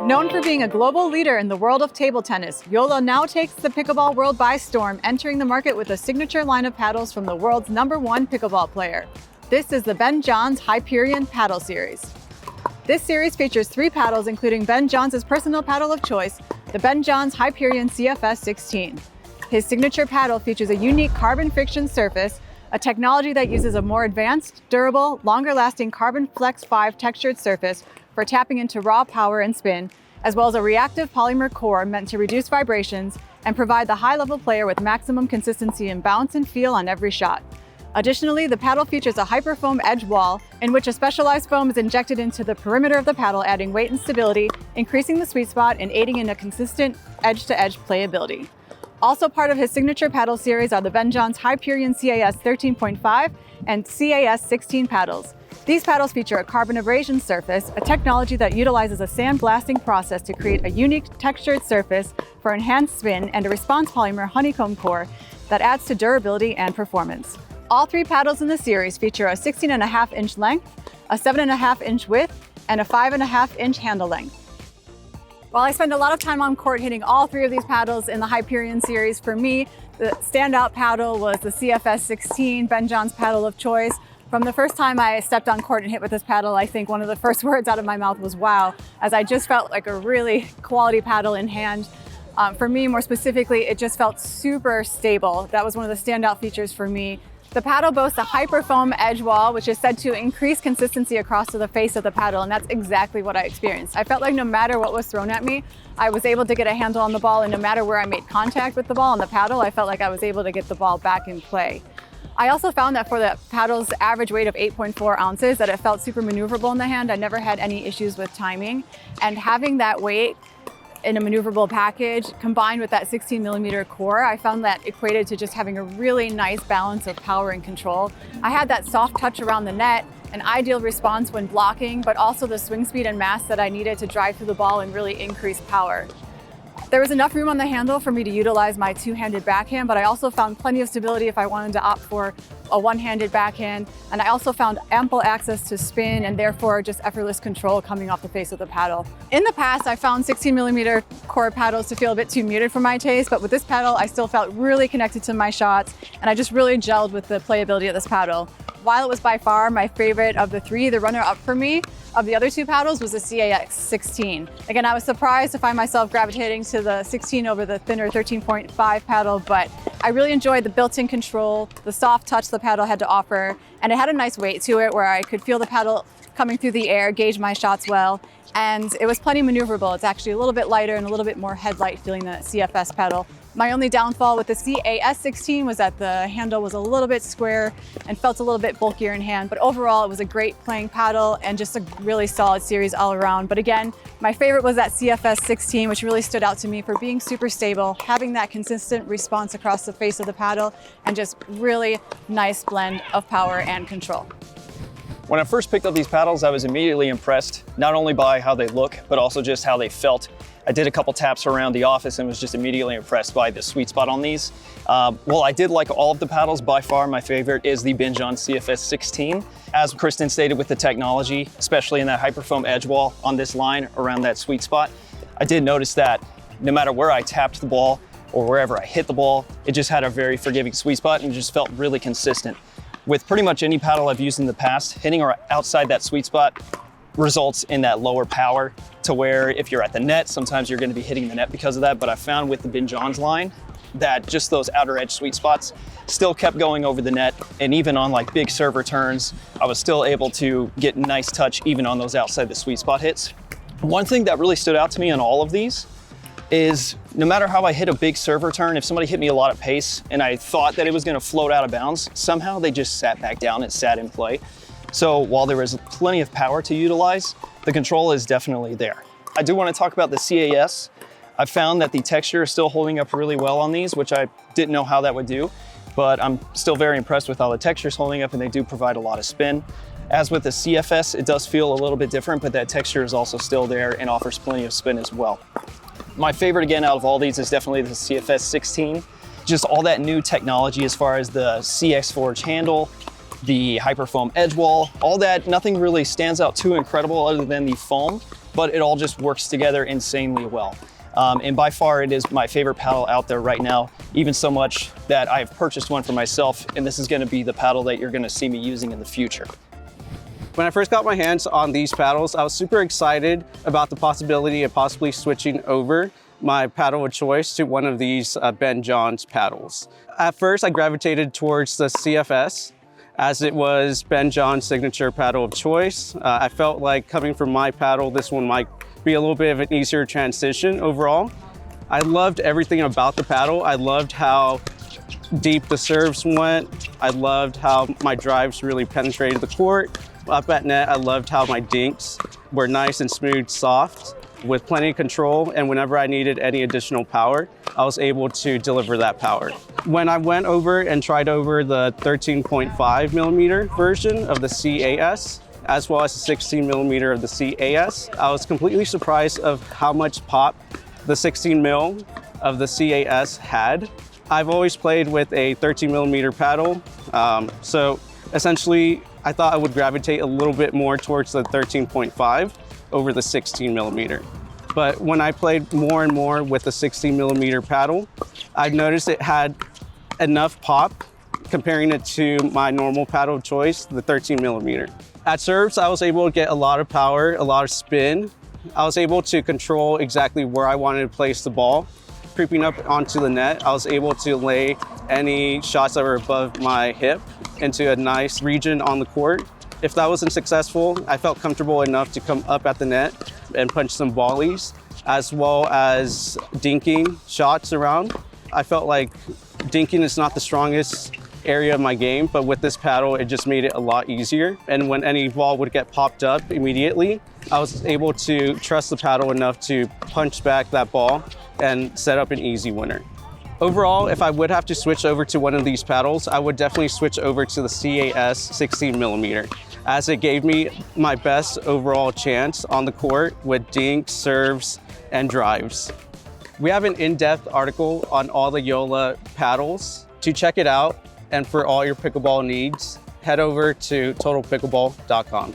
Known for being a global leader in the world of table tennis, JOOLA now takes the pickleball world by storm, entering the market with a signature line of paddles from the world's #1 pickleball player. This is the Ben Johns Hyperion paddle series. This series features 3 paddles, including Ben Johns' personal paddle of choice, the Ben Johns Hyperion CFS 16. His signature paddle features a unique carbon friction surface, a technology that uses a more advanced, durable, longer-lasting Carbon Flex 5 textured surface for tapping into raw power and spin, as well as a reactive polymer core meant to reduce vibrations and provide the high-level player with maximum consistency in bounce and feel on every shot. Additionally, the paddle features a Hyperfoam Edge Wall, in which a specialized foam is injected into the perimeter of the paddle, adding weight and stability, increasing the sweet spot and aiding in a consistent edge-to-edge playability. Also part of his signature paddle series are the Ben Johns Hyperion CAS 13.5 and CAS 16 paddles. These paddles feature a carbon abrasion surface, a technology that utilizes a sandblasting process to create a unique textured surface for enhanced spin, and a response polymer honeycomb core that adds to durability and performance. All 3 paddles in the series feature a 16.5-inch length, a 7.5-inch width, and a 5.5-inch handle length. While I spend a lot of time on court hitting all 3 of these paddles in the Hyperion series, for me, the standout paddle was the CFS 16, Ben Johns' paddle of choice. From the first time I stepped on court and hit with this paddle, I think one of the first words out of my mouth was wow, as I just felt like a really quality paddle in hand. For me, more specifically, it just felt super stable. That was one of the standout features for me. The paddle boasts a Hyperfoam Edge Wall, which is said to increase consistency across to the face of the paddle, and that's exactly what I experienced. I felt like no matter what was thrown at me, I was able to get a handle on the ball, and no matter where I made contact with the ball on the paddle, I felt like I was able to get the ball back in play. I also found that for the paddle's average weight of 8.4 ounces, that it felt super maneuverable in the hand. I never had any issues with timing, and having that weight in a maneuverable package combined with that 16mm core, I found that equated to just having a really nice balance of power and control. I had that soft touch around the net, an ideal response when blocking, but also the swing speed and mass that I needed to drive through the ball and really increase power. There was enough room on the handle for me to utilize my 2-handed backhand, but I also found plenty of stability if I wanted to opt for a 1-handed backhand. And I also found ample access to spin and therefore just effortless control coming off the face of the paddle. In the past, I found 16mm core paddles to feel a bit too muted for my taste, but with this paddle, I still felt really connected to my shots, and I just really gelled with the playability of this paddle. While it was by far my favorite of the 3, the runner-up for me of the other 2 paddles was the CAS 16. Again, I was surprised to find myself gravitating to the 16 over the thinner 13.5 paddle, but I really enjoyed the built-in control, the soft touch the paddle had to offer, and it had a nice weight to it where I could feel the paddle coming through the air, gauge my shots well, and it was plenty maneuverable. It's actually a little bit lighter and a little bit more headlight feeling than the CFS paddle. My only downfall with the CAS 16 was that the handle was a little bit square and felt a little bit bulkier in hand, but overall it was a great playing paddle and just a really solid series all around. But again, my favorite was that CFS 16, which really stood out to me for being super stable, having that consistent response across the face of the paddle, and just really nice blend of power and control. When I first picked up these paddles, I was immediately impressed, not only by how they look, but also just how they felt. I did a couple taps around the office and was just immediately impressed by the sweet spot on these. Well, I did like all of the paddles. By far, my favorite is the Ben Johns CFS 16. As Kristen stated, with the technology, especially in that Hyperfoam Edge Wall on this line around that sweet spot, I did notice that no matter where I tapped the ball or wherever I hit the ball, it just had a very forgiving sweet spot and just felt really consistent. With pretty much any paddle I've used in the past, hitting outside that sweet spot results in that lower power, to where if you're at the net, sometimes you're going to be hitting the net because of that. But I found with the Ben Johns line that just those outer edge sweet spots still kept going over the net, and even on like big serve returns, I was still able to get nice touch even on those outside the sweet spot hits. One thing that really stood out to me on all of these is no matter how I hit a big serve return, if somebody hit me a lot of pace and I thought that it was going to float out of bounds, somehow they just sat back down and sat in play. So while there was plenty of power to utilize, the control is definitely there. I do want to talk about the CAS. I found that the texture is still holding up really well on these, which I didn't know how that would do, but I'm still very impressed with how the texture is holding up, and they do provide a lot of spin. As with the CFS, it does feel a little bit different, but that texture is also still there and offers plenty of spin as well. My favorite again out of all these is definitely the CFS 16. Just all that new technology as far as the CX Forge handle, the Hyperfoam Edge Wall, all that, nothing really stands out too incredible other than the foam. but it all just works together insanely well. And by far it is my favorite paddle out there right now, even so much that I've purchased one for myself, and this is gonna be the paddle that you're gonna see me using in the future. When I first got my hands on these paddles, I was super excited about the possibility of possibly switching over my paddle of choice to one of these Ben John's paddles. At first, I gravitated towards the CFS as it was Ben John's signature paddle of choice. I felt like coming from my paddle, this one might be a little bit of an easier transition overall. I loved everything about the paddle. I loved how deep the serves went. I loved how my drives really penetrated the court. Up at net, I loved how my dinks were nice and smooth, soft, with plenty of control, and whenever I needed any additional power, I was able to deliver that power. When I went over and tried over the 13.5 millimeter version of the CAS, as well as the 16 millimeter of the CAS, I was completely surprised of how much pop the 16 mil of the CAS had. I've always played with a 13 millimeter paddle, so essentially I thought I would gravitate a little bit more towards the 13.5 over the 16 millimeter. But when I played more and more with the 16 millimeter paddle, I noticed it had enough pop comparing it to my normal paddle of choice, the 13 millimeter. At serves, I was able to get a lot of power, a lot of spin. I was able to control exactly where I wanted to place the ball. Creeping up onto the net, I was able to lay any shots that were above my hip into a nice region on the court. If that wasn't successful, I felt comfortable enough to come up at the net and punch some volleys, as well as dinking shots around. I felt like dinking is not the strongest area of my game, but with this paddle, it just made it a lot easier. And when any ball would get popped up immediately, I was able to trust the paddle enough to punch back that ball and set up an easy winner. Overall, if I would have to switch over to one of these paddles, I would definitely switch over to the CAS 16 millimeter, as it gave me my best overall chance on the court with dinks, serves, and drives. We have an in-depth article on all the JOOLA paddles. To check it out, and for all your pickleball needs, head over to totalpickleball.com.